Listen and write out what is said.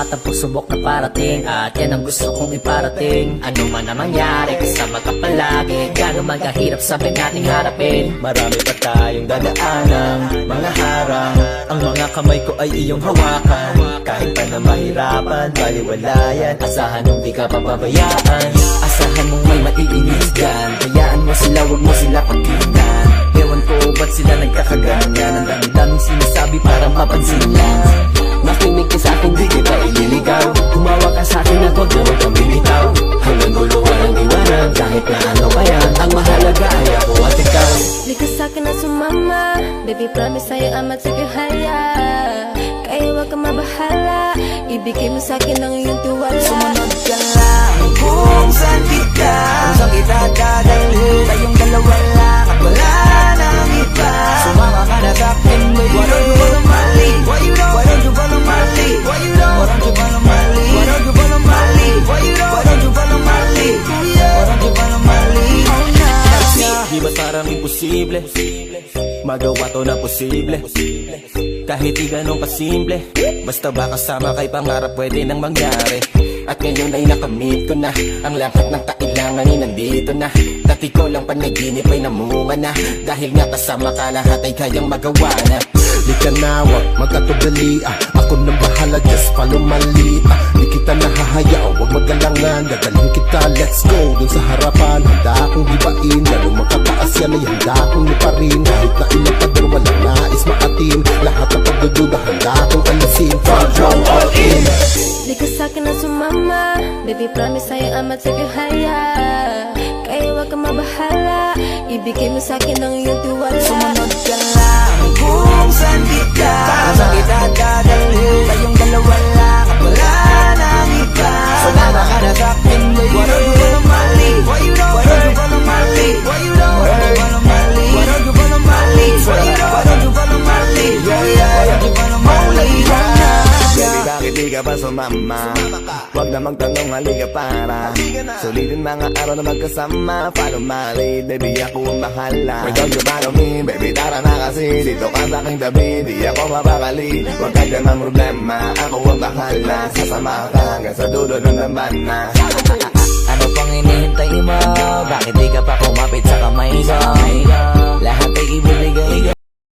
lahat ng pagsubok na parating, at yan ang gusto kong iparating. Ano man ang mangyari, kasama ka palagi. Gano'n magahirap sabay nating harapin. Marami pa tayong dadaanan, mga harang. Ang mga kamay ko ay iyong hawakan. Kahit pa na mahirapan, baliwalayan. Asahan mong di ka pababayaan. Asahan mong may maiinis dyan. Hayaan mo sila, wag mo sila pagkinan. Ewan ko ba't sila nagkakaganyan. Ang dami-daming sinasabi para mapansin lang. Makinig ka sa'kin, di kita ililigaw. Tumawa ka sa'kin at huwag na huwag kang bibitaw. Hanggang dulo walang iwanan, kahit na ano pa yan. Ang mahalaga ay ako at ikaw. Di ka sa'kin na sumama, baby promise sa'yo amat sigahaya. Kaya huwag kang mabahala, ibigay mo sa'kin ang iyong tiwala. Sumunod ka lang kung saan kita, kung saan kita dadalhin. Tayong dalawa lang at wala nang iba. Sumama ka na sa'kin, baby. Why don't you follow my lead? Why don't you follow my lead? Why don't you follow my lead? Why don't you follow my lead? Why don't you follow my lead? Why don't you follow my lead? Oh no. Di ba parang imposible magawa to na posible? Kahit di ganun kasimple, basta ba kasama kay pangarap pwede nang mangyari. At ngayon ay nakamit ko na ang lahat ng kailangan ay nandito na. Dati ko lang panaginip ay namunga na. Dahil nga kasama ka lahat ay kayang magawa na. Di ka na wag magkatubali, ako nang bahala, just follow my lead. Di kita nahahayaw, wag magalangan. Dadalhin kita, let's go dun sa harapan. Handa akong hibain, lalo magkataas yan ay handa akong liparin. Kahit na ilang pader walang nais maatin. Lahat ng pagdududa handa akong alisin. Front row all in. Di ka sa'kin na sumama, baby promise sa'yo amat sigahaya. Kaya huwag kang mabahala, ibigay mo sa'kin ang iyong tiwala. Sumunod ka lang kung saan kita, kung saan kita dadalhin. Tayong dalawa lang at wala nang iba. Sumama ka na sa'kin, baby. Why don't you follow my lead? Why don't you follow my lead? Why don't you follow my lead? Why don't you follow my lead? Why don't you follow my lead? Why don't you follow my lead? Baby, bakit di ka pa sumama? Huwag na magtanong, halika para sulitin mga araw na magkasama. Follow my lead, baby, ako ang bahala. Why don't you follow me, baby, tara na kasi. Dito ka sa aking tabi, di ako mapakali. Huwag ka dyan ang problema, ako ang bahala. Sasama ka hanggang sa dulo ng dambana. Ano pang hinihintay mo? Bakit di ka pa kumapit sa kamay ko? Lahat ay ibibigay ko.